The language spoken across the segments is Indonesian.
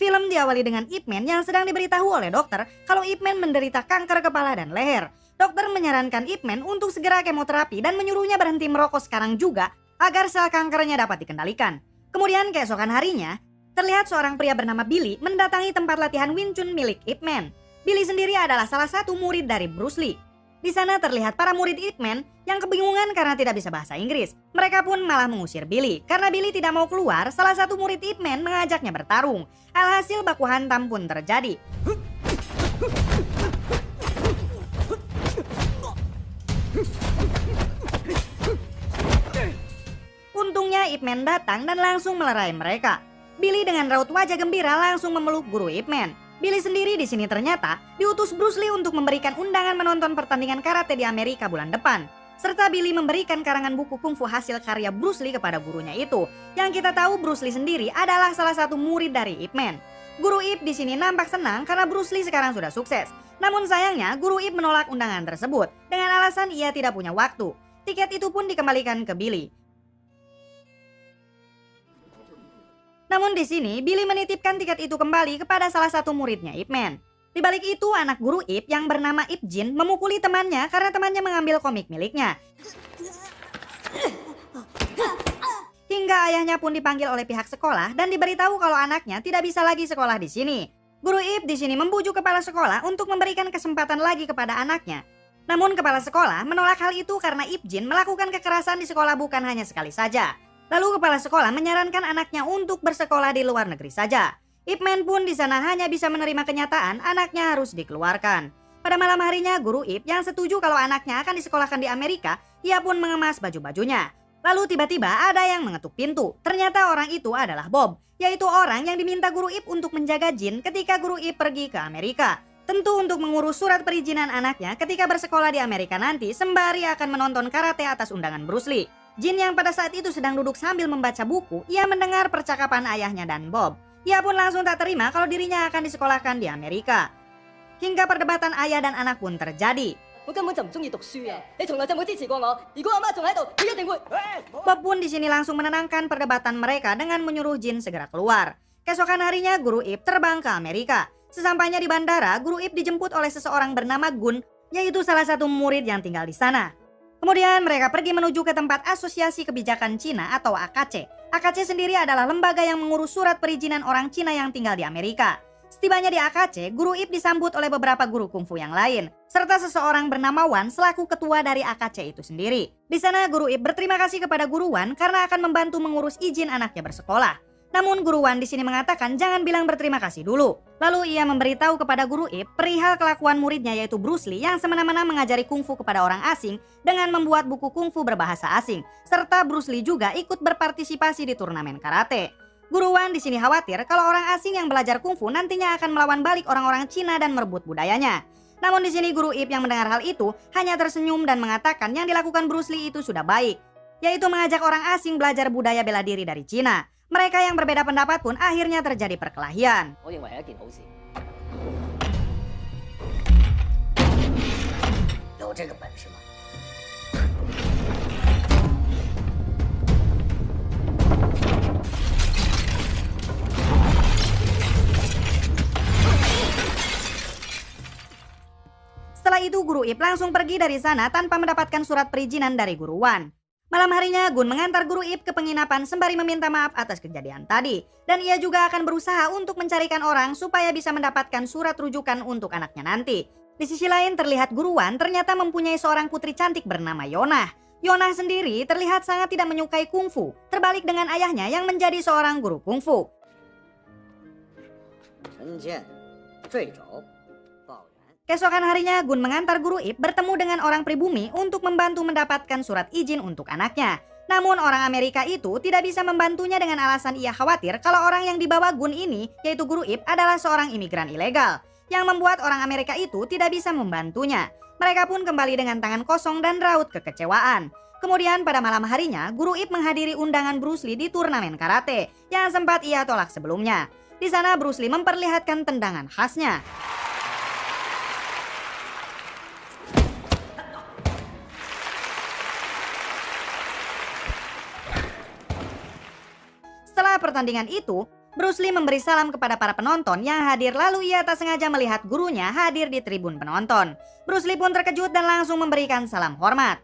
Film diawali dengan Ip Man yang sedang diberitahu oleh dokter kalau Ip Man menderita kanker kepala dan leher. Dokter menyarankan Ip Man untuk segera kemoterapi dan menyuruhnya berhenti merokok sekarang juga agar sel kankernya dapat dikendalikan. Kemudian keesokan harinya, terlihat seorang pria bernama Billy mendatangi tempat latihan Wing Chun milik Ip Man. Billy sendiri adalah salah satu murid dari Bruce Lee. Di sana terlihat para murid Ip Man yang kebingungan karena tidak bisa bahasa Inggris. Mereka pun malah mengusir Billy. Karena Billy tidak mau keluar, salah satu murid Ip Man mengajaknya bertarung. Alhasil baku hantam pun terjadi. Untungnya Ip Man datang dan langsung melerai mereka. Billy dengan raut wajah gembira langsung memeluk guru Ip Man. Billy sendiri di sini ternyata diutus Bruce Lee untuk memberikan undangan menonton pertandingan karate di Amerika bulan depan. Serta Billy memberikan karangan buku kungfu hasil karya Bruce Lee kepada gurunya itu. Yang kita tahu Bruce Lee sendiri adalah salah satu murid dari Ip Man. Guru Ip di sini nampak senang karena Bruce Lee sekarang sudah sukses. Namun sayangnya guru Ip menolak undangan tersebut dengan alasan ia tidak punya waktu. Tiket itu pun dikembalikan ke Billy. Namun di sini, Billy menitipkan tiket itu kembali kepada salah satu muridnya Ip Man. Di balik itu, anak guru Ip yang bernama Ip Jin memukuli temannya karena temannya mengambil komik miliknya. Hingga ayahnya pun dipanggil oleh pihak sekolah dan diberitahu kalau anaknya tidak bisa lagi sekolah di sini. Guru Ip di sini membujuk kepala sekolah untuk memberikan kesempatan lagi kepada anaknya. Namun kepala sekolah menolak hal itu karena Ip Jin melakukan kekerasan di sekolah bukan hanya sekali saja. Lalu kepala sekolah menyarankan anaknya untuk bersekolah di luar negeri saja. Ip Man pun di sana hanya bisa menerima kenyataan anaknya harus dikeluarkan. Pada malam harinya guru Ip yang setuju kalau anaknya akan disekolahkan di Amerika, ia pun mengemas baju-bajunya. Lalu tiba-tiba ada yang mengetuk pintu. Ternyata orang itu adalah Bob, yaitu orang yang diminta guru Ip untuk menjaga Jin ketika guru Ip pergi ke Amerika. Tentu untuk mengurus surat perizinan anaknya ketika bersekolah di Amerika nanti sembari akan menonton karate atas undangan Bruce Lee. Jin yang pada saat itu sedang duduk sambil membaca buku, ia mendengar percakapan ayahnya dan Bob. Ia pun langsung tak terima kalau dirinya akan disekolahkan di Amerika. Hingga perdebatan ayah dan anak pun terjadi. Bob pun di sini langsung menenangkan perdebatan mereka dengan menyuruh Jin segera keluar. Keesokan harinya guru Ip terbang ke Amerika. Sesampainya di bandara, guru Ip dijemput oleh seseorang bernama Gun, yaitu salah satu murid yang tinggal di sana. Kemudian mereka pergi menuju ke tempat Asosiasi Kebijakan Cina atau AKC. AKC sendiri adalah lembaga yang mengurus surat perizinan orang Cina yang tinggal di Amerika. Setibanya di AKC, guru Ip disambut oleh beberapa guru kungfu yang lain, serta seseorang bernama Wan selaku ketua dari AKC itu sendiri. Di sana guru Ip berterima kasih kepada guru Wan karena akan membantu mengurus izin anaknya bersekolah. Namun guru Wan di sini mengatakan jangan bilang berterima kasih dulu. Lalu ia memberitahu kepada guru Ip perihal kelakuan muridnya yaitu Bruce Lee yang semena-mena mengajari kungfu kepada orang asing dengan membuat buku kungfu berbahasa asing, serta Bruce Lee juga ikut berpartisipasi di turnamen karate. Guru Wan di sini khawatir kalau orang asing yang belajar kungfu nantinya akan melawan balik orang-orang Cina dan merebut budayanya. Namun di sini guru Ip yang mendengar hal itu hanya tersenyum dan mengatakan yang dilakukan Bruce Lee itu sudah baik, yaitu mengajak orang asing belajar budaya bela diri dari Cina. Mereka yang berbeda pendapat pun akhirnya terjadi perkelahian. Setelah itu guru Ip langsung pergi dari sana tanpa mendapatkan surat perizinan dari guru Wan. Malam harinya Gun mengantar guru Ip ke penginapan sembari meminta maaf atas kejadian tadi. Dan ia juga akan berusaha untuk mencarikan orang supaya bisa mendapatkan surat rujukan untuk anaknya nanti. Di sisi lain terlihat guru Wan ternyata mempunyai seorang putri cantik bernama Yonah. Yonah sendiri terlihat sangat tidak menyukai kungfu, terbalik dengan ayahnya yang menjadi seorang guru kungfu. Keesokan harinya Gun mengantar guru Ip bertemu dengan orang pribumi untuk membantu mendapatkan surat izin untuk anaknya. Namun orang Amerika itu tidak bisa membantunya dengan alasan ia khawatir kalau orang yang dibawa Gun ini, yaitu guru Ip, adalah seorang imigran ilegal. Yang membuat orang Amerika itu tidak bisa membantunya. Mereka pun kembali dengan tangan kosong dan raut kekecewaan. Kemudian pada malam harinya, guru Ip menghadiri undangan Bruce Lee di turnamen karate yang sempat ia tolak sebelumnya. Di sana Bruce Lee memperlihatkan tendangan khasnya. Setelah pertandingan itu, Bruce Lee memberi salam kepada para penonton yang hadir, lalu ia tak sengaja melihat gurunya hadir di tribun penonton. Bruce Lee pun terkejut dan langsung memberikan salam hormat.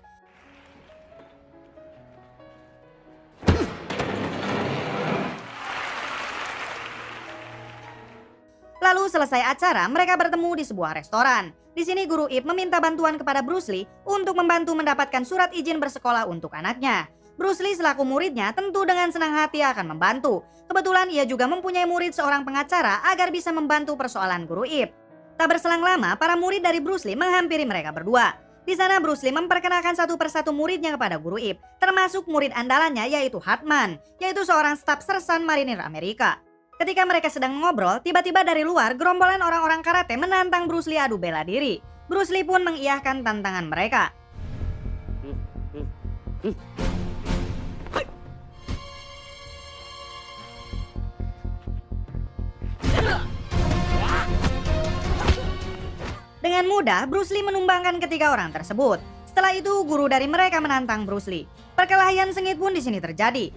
Lalu selesai acara, mereka bertemu di sebuah restoran. Di sini Guru Ip meminta bantuan kepada Bruce Lee untuk membantu mendapatkan surat izin bersekolah untuk anaknya. Bruce Lee selaku muridnya tentu dengan senang hati akan membantu. Kebetulan ia juga mempunyai murid seorang pengacara agar bisa membantu persoalan Guru Ip. Tak berselang lama, para murid dari Bruce Lee menghampiri mereka berdua. Di sana Bruce Lee memperkenalkan satu persatu muridnya kepada Guru Ip, termasuk murid andalannya yaitu Hartman, yaitu seorang staf sersan marinir Amerika. Ketika mereka sedang ngobrol, tiba-tiba dari luar gerombolan orang-orang karate menantang Bruce Lee adu bela diri. Bruce Lee pun mengiyahkan tantangan mereka. Dengan mudah, Bruce Lee menumbangkan ketiga orang tersebut. Setelah itu, guru dari mereka menantang Bruce Lee. Perkelahian sengit pun di sini terjadi.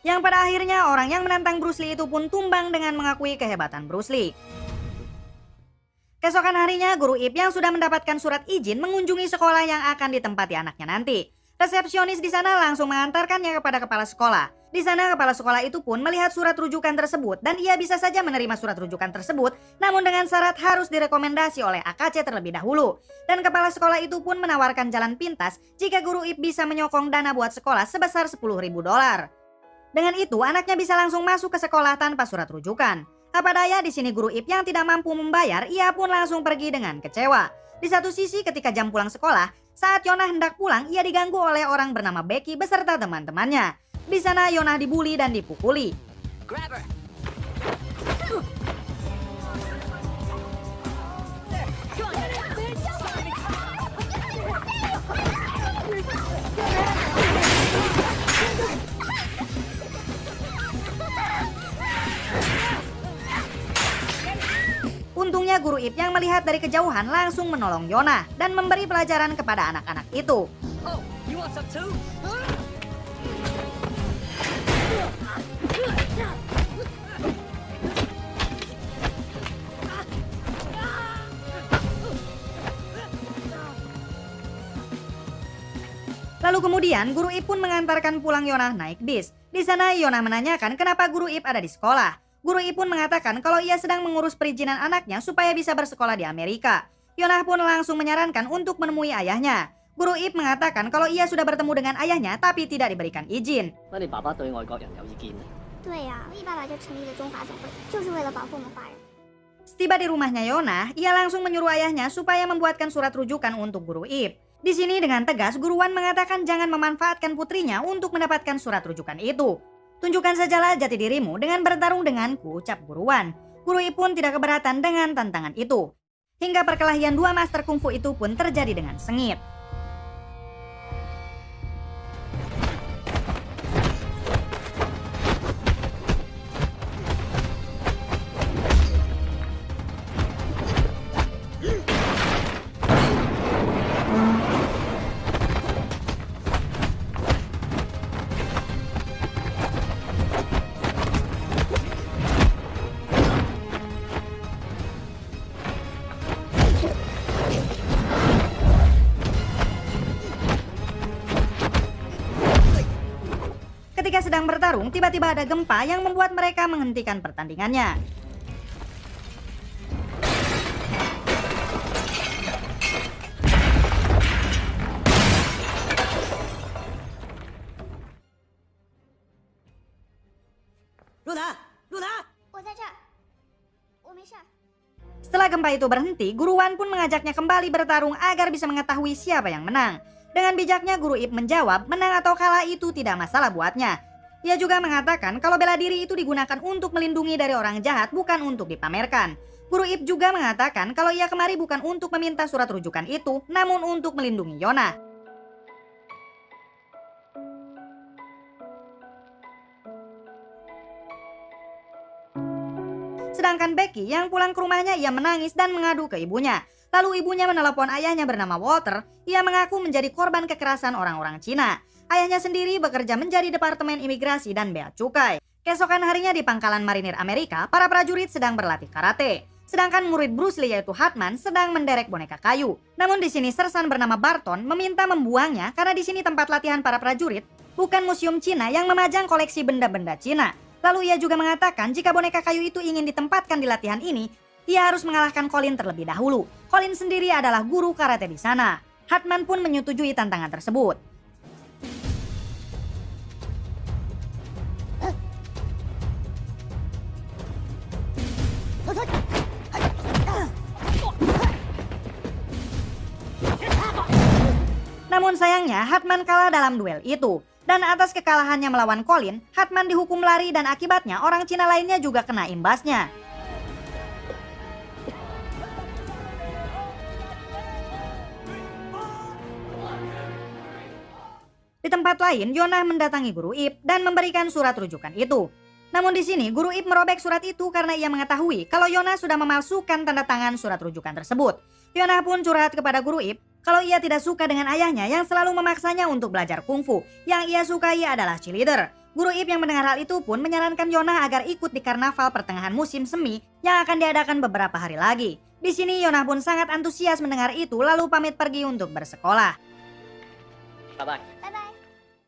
Yang pada akhirnya orang yang menantang Bruce Lee itu pun tumbang dengan mengakui kehebatan Bruce Lee. Keesokan harinya, Guru Ip yang sudah mendapatkan surat izin mengunjungi sekolah yang akan ditempati anaknya nanti. Resepsionis di sana langsung mengantarkannya kepada kepala sekolah. Di sana kepala sekolah itu pun melihat surat rujukan tersebut dan ia bisa saja menerima surat rujukan tersebut, namun dengan syarat harus direkomendasi oleh AKC terlebih dahulu. Dan kepala sekolah itu pun menawarkan jalan pintas jika Guru Ip bisa menyokong dana buat sekolah sebesar $10.000. Dengan itu, anaknya bisa langsung masuk ke sekolah tanpa surat rujukan. Apa daya di sini Guru Ip yang tidak mampu membayar, ia pun langsung pergi dengan kecewa. Di satu sisi ketika jam pulang sekolah, saat Yonah hendak pulang, ia diganggu oleh orang bernama Becky beserta teman-temannya. Di sana Yonah dibully dan dipukuli. Untungnya Guru Ip yang melihat dari kejauhan langsung menolong Yonah dan memberi pelajaran kepada anak-anak itu. Lalu kemudian Guru Ip pun mengantarkan pulang Yonah naik bis. Di sana Yonah menanyakan kenapa Guru Ip ada di sekolah. Guru Ip pun mengatakan kalau ia sedang mengurus perizinan anaknya supaya bisa bersekolah di Amerika. Yonah pun langsung menyarankan untuk menemui ayahnya. Guru Ip mengatakan kalau ia sudah bertemu dengan ayahnya tapi tidak diberikan izin. Setiba di rumahnya Yonah, ia langsung menyuruh ayahnya supaya membuatkan surat rujukan untuk Guru Ip. Di sini dengan tegas Guru Wan mengatakan jangan memanfaatkan putrinya untuk mendapatkan surat rujukan itu. Tunjukkan sajalah jati dirimu dengan bertarung denganku, ucap Guru Wan. Guru Ip pun tidak keberatan dengan tantangan itu. Hingga perkelahian dua master kungfu itu pun terjadi dengan sengit. Ketika sedang bertarung, tiba-tiba ada gempa yang membuat mereka menghentikan pertandingannya. Setelah gempa itu berhenti, Guru Wan pun mengajaknya kembali bertarung agar bisa mengetahui siapa yang menang. Dengan bijaknya Guru Ip menjawab, menang atau kalah itu tidak masalah buatnya. Ia juga mengatakan kalau bela diri itu digunakan untuk melindungi dari orang jahat, bukan untuk dipamerkan. Guru Ip juga mengatakan kalau ia kemari bukan untuk meminta surat rujukan itu, namun untuk melindungi Yonah. Sedangkan Becky yang pulang ke rumahnya ia menangis dan mengadu ke ibunya. Lalu ibunya menelepon ayahnya bernama Walter, ia mengaku menjadi korban kekerasan orang-orang Cina. Ayahnya sendiri bekerja menjadi Departemen Imigrasi dan Bea Cukai. Keesokan harinya di pangkalan marinir Amerika, para prajurit sedang berlatih karate. Sedangkan murid Bruce Lee yaitu Hartman sedang menderek boneka kayu. Namun di sini sersan bernama Barton meminta membuangnya karena di sini tempat latihan para prajurit, bukan museum Cina yang memajang koleksi benda-benda Cina. Lalu ia juga mengatakan jika boneka kayu itu ingin ditempatkan di latihan ini, ia harus mengalahkan Colin terlebih dahulu. Colin sendiri adalah guru karate di sana. Hartman pun menyetujui tantangan tersebut. Namun sayangnya Hartman kalah dalam duel itu. Dan atas kekalahannya melawan Colin, Hartman dihukum lari dan akibatnya orang Cina lainnya juga kena imbasnya. Di tempat lain, Yonah mendatangi Guru Ip dan memberikan surat rujukan itu. Namun di sini, Guru Ip merobek surat itu karena ia mengetahui kalau Yonah sudah memalsukan tanda tangan surat rujukan tersebut. Yonah pun curhat kepada Guru Ip kalau ia tidak suka dengan ayahnya yang selalu memaksanya untuk belajar kungfu. Yang ia sukai adalah cheerleader. Guru Ip yang mendengar hal itu pun menyarankan Yonah agar ikut di karnaval pertengahan musim semi yang akan diadakan beberapa hari lagi. Di sini Yonah pun sangat antusias mendengar itu lalu pamit pergi untuk bersekolah. Bye-bye.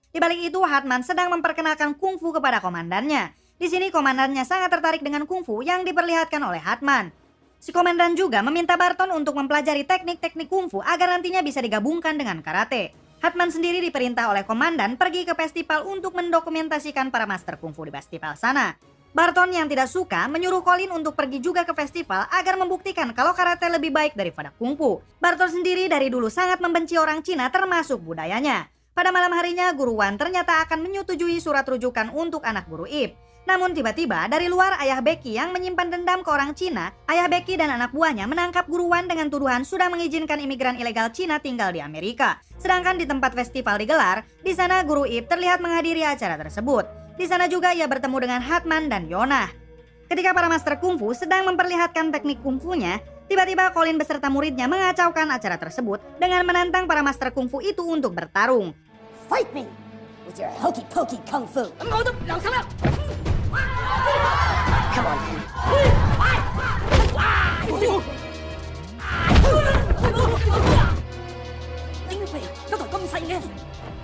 Di balik itu Hartman sedang memperkenalkan kungfu kepada komandannya. Di sini komandannya sangat tertarik dengan kungfu yang diperlihatkan oleh Hartman. Si komandan juga meminta Barton untuk mempelajari teknik-teknik kungfu agar nantinya bisa digabungkan dengan karate. Hartman sendiri diperintah oleh komandan pergi ke festival untuk mendokumentasikan para master kungfu di festival sana. Barton yang tidak suka menyuruh Colin untuk pergi juga ke festival agar membuktikan kalau karate lebih baik daripada kungfu. Barton sendiri dari dulu sangat membenci orang Cina termasuk budayanya. Pada malam harinya Guru Wan ternyata akan menyetujui surat rujukan untuk anak Guru Ip. Namun tiba-tiba dari luar ayah Becky yang menyimpan dendam ke orang Cina, ayah Becky dan anak buahnya menangkap Guru Wan dengan tuduhan sudah mengizinkan imigran ilegal Cina tinggal di Amerika. Sedangkan di tempat festival digelar, di sana Guru Ip terlihat menghadiri acara tersebut. Di sana juga ia bertemu dengan Hartman dan Yonah. Ketika para master kungfu sedang memperlihatkan teknik kungfunya, tiba-tiba Colin beserta muridnya mengacaukan acara tersebut dengan menantang para master kungfu itu untuk bertarung. Fight me with your hokey pokey kung fu. Come on.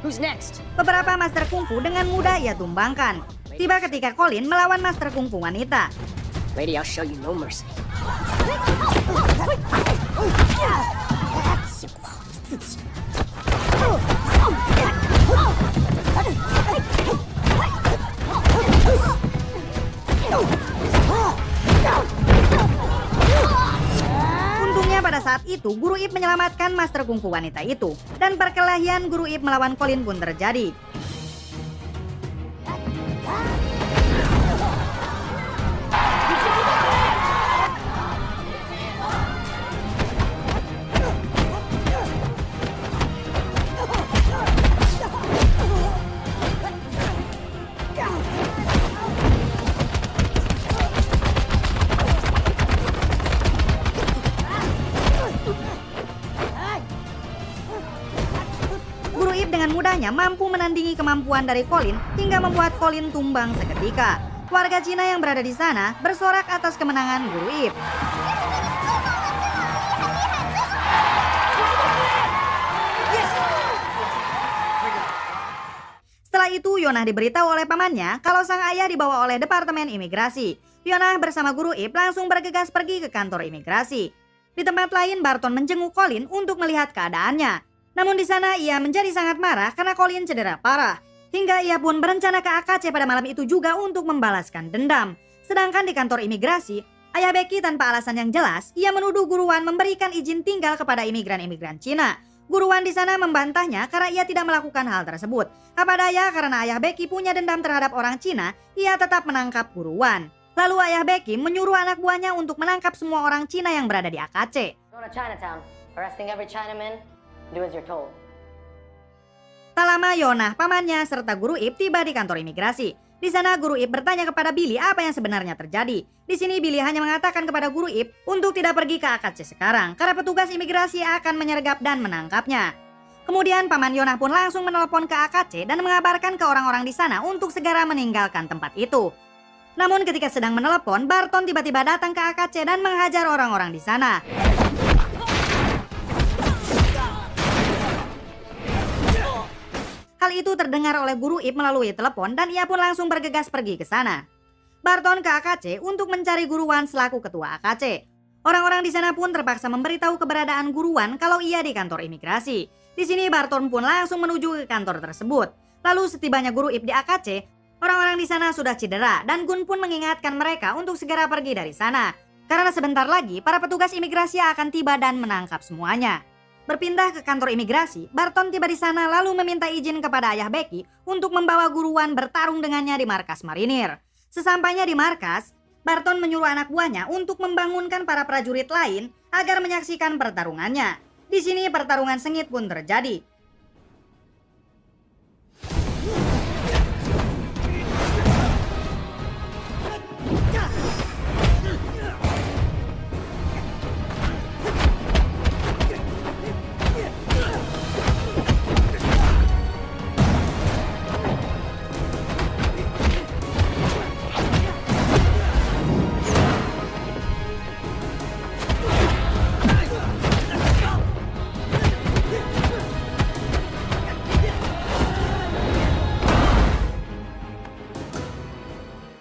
Who's next? Beberapa master kungfu dengan mudah ia tumbangkan. Tiba ketika Colin melawan master kungfu wanita. Lady, I'll show you no mercy. Untungnya pada saat itu Guru Ip menyelamatkan master kungfu wanita itu dan perkelahian Guru Ip melawan Colin pun terjadi. Dengan mudahnya mampu menandingi kemampuan dari Colin hingga membuat Colin tumbang seketika. Warga Cina yang berada di sana bersorak atas kemenangan Guru Ip. Setelah itu Yonah diberitahu oleh pamannya kalau sang ayah dibawa oleh Departemen Imigrasi. Yonah bersama Guru Ip langsung bergegas pergi ke kantor imigrasi. Di tempat lain Barton menjenguk Colin untuk melihat keadaannya. Namun di sana ia menjadi sangat marah karena Colin cedera parah. Hingga ia pun berencana ke AKC pada malam itu juga untuk membalaskan dendam. Sedangkan di kantor imigrasi, Ayah Becky tanpa alasan yang jelas, ia menuduh Guru Wan memberikan izin tinggal kepada imigran-imigran Cina. Guru Wan di sana membantahnya karena ia tidak melakukan hal tersebut. Apa daya karena ayah Becky punya dendam terhadap orang Cina, ia tetap menangkap Guru Wan. Lalu ayah Becky menyuruh anak buahnya untuk menangkap semua orang Cina yang berada di AKC. Go to Chinatown, arresting every Chinaman, do as you're told. Tak lama Yonah, pamannya, serta Guru Ip tiba di kantor imigrasi. Di sana Guru Ip bertanya kepada Billy apa yang sebenarnya terjadi. Di sini Billy hanya mengatakan kepada Guru Ip untuk tidak pergi ke AKC sekarang karena petugas imigrasi akan menyergap dan menangkapnya. Kemudian paman Yonah pun langsung menelepon ke AKC dan mengabarkan ke orang-orang di sana untuk segera meninggalkan tempat itu. Namun ketika sedang menelepon, Barton tiba-tiba datang ke AKC dan menghajar orang-orang di sana. Hal itu terdengar oleh Guru Ip melalui telepon dan ia pun langsung bergegas pergi ke sana. Barton ke AKC untuk mencari Guru Wan selaku ketua AKC. Orang-orang di sana pun terpaksa memberitahu keberadaan Guru Wan kalau ia di kantor imigrasi. Di sini Barton pun langsung menuju ke kantor tersebut. Lalu setibanya Guru Ip di AKC, orang-orang di sana sudah cedera dan Gun pun mengingatkan mereka untuk segera pergi dari sana. Karena sebentar lagi para petugas imigrasi akan tiba dan menangkap semuanya. Berpindah ke kantor imigrasi, Barton tiba di sana lalu meminta izin kepada ayah Becky untuk membawa Guru Wan bertarung dengannya di markas marinir. Sesampainya di markas, Barton menyuruh anak buahnya untuk membangunkan para prajurit lain agar menyaksikan pertarungannya. Di sini pertarungan sengit pun terjadi.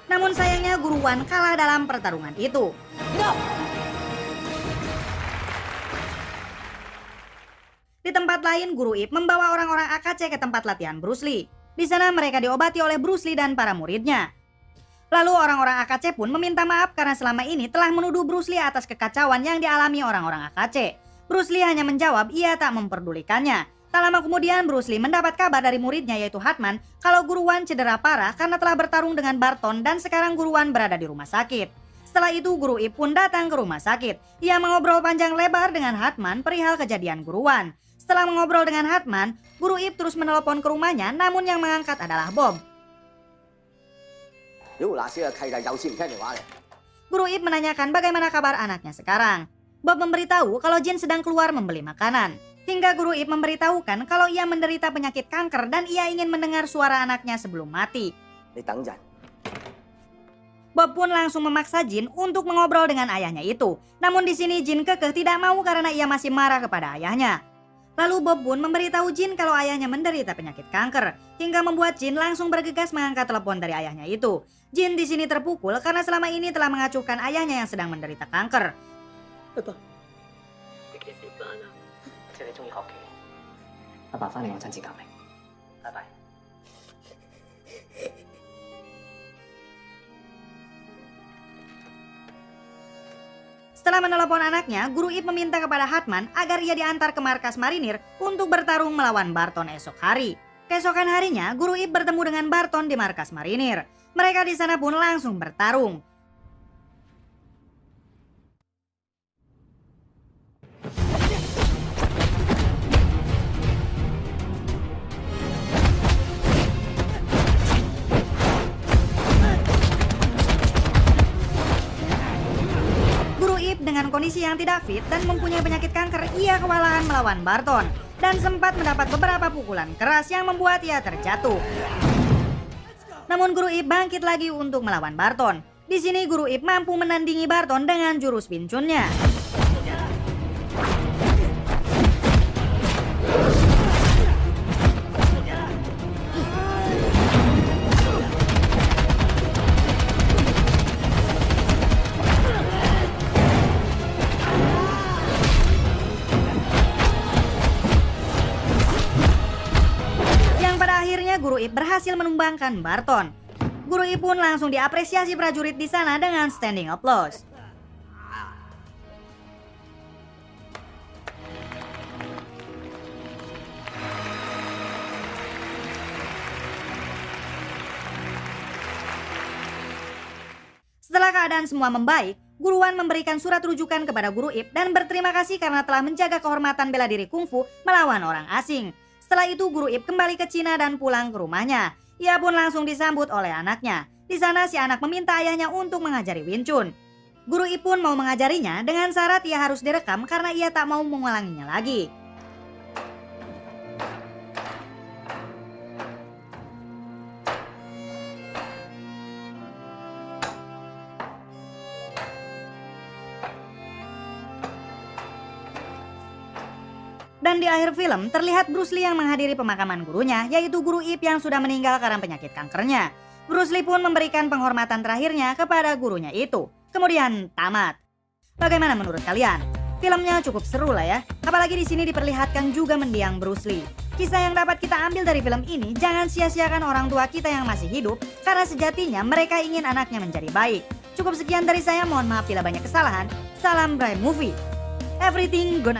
Namun sayangnya Guru Wan kalah dalam pertarungan itu. Di tempat lain, Guru Ip membawa orang-orang AKC ke tempat latihan Bruce Lee. Di sana mereka diobati oleh Bruce Lee dan para muridnya. Lalu orang-orang AKC pun meminta maaf karena selama ini telah menuduh Bruce Lee atas kekacauan yang dialami orang-orang AKC. Bruce Lee hanya menjawab ia tak memperdulikannya. Tak lama kemudian Bruce Lee mendapat kabar dari muridnya yaitu Hartman kalau Guru Wan cedera parah karena telah bertarung dengan Barton dan sekarang Guru Wan berada di rumah sakit. Setelah itu Guru Ip pun datang ke rumah sakit. Ia mengobrol panjang lebar dengan Hartman perihal kejadian Guru Wan. Setelah mengobrol dengan Hartman, Guru Ip terus menelepon ke rumahnya namun yang mengangkat adalah Bob. Guru Ip menanyakan bagaimana kabar anaknya sekarang. Bob memberitahu kalau Jin sedang keluar membeli makanan. Hingga Guru Ip memberitahukan kalau ia menderita penyakit kanker dan ia ingin mendengar suara anaknya sebelum mati. Bob pun langsung memaksa Jin untuk mengobrol dengan ayahnya itu. Namun di sini Jin kekeh tidak mau karena ia masih marah kepada ayahnya. Lalu Bob pun memberitahu Jin kalau ayahnya menderita penyakit kanker. Hingga membuat Jin langsung bergegas mengangkat telepon dari ayahnya itu. Jin di sini terpukul karena selama ini telah mengacuhkan ayahnya yang sedang menderita kanker. Setelah menelepon anaknya, Guru Ip meminta kepada Hartman agar ia diantar ke markas marinir untuk bertarung melawan Barton esok hari. Keesokan harinya, Guru Ip bertemu dengan Barton di markas marinir. Mereka di sana pun langsung bertarung. Dengan kondisi yang tidak fit dan mempunyai penyakit kanker, ia kewalahan melawan Barton dan sempat mendapat beberapa pukulan keras yang membuat ia terjatuh. Namun Guru Ip bangkit lagi untuk melawan Barton. Di sini Guru Ip mampu menandingi Barton dengan jurus Wing Chun-nya. Guru Ip berhasil menumbangkan Barton. Guru Ip pun langsung diapresiasi prajurit di sana dengan standing applause. keadaan semua membaik, Guru Wan memberikan surat rujukan kepada Guru Ip dan berterima kasih karena telah menjaga kehormatan bela diri kungfu melawan orang asing. Setelah itu Guru Ip kembali ke Cina dan pulang ke rumahnya. Ia pun langsung disambut oleh anaknya. Di sana si anak meminta ayahnya untuk mengajari Wing Chun. Guru Ip pun mau mengajarinya dengan syarat ia harus direkam karena ia tak mau mengulanginya lagi. Dan di akhir film terlihat Bruce Lee yang menghadiri pemakaman gurunya, yaitu Guru Ip yang sudah meninggal karena penyakit kankernya. Bruce Lee pun memberikan penghormatan terakhirnya kepada gurunya itu. Kemudian tamat. Bagaimana menurut kalian? Filmnya cukup seru lah ya. Apalagi di sini diperlihatkan juga mendiang Bruce Lee. Kisah yang dapat kita ambil dari film ini, jangan sia-siakan orang tua kita yang masih hidup, karena sejatinya mereka ingin anaknya menjadi baik. Cukup sekian dari saya, mohon maaf bila banyak kesalahan. Salam Bright Movie. Everything gonna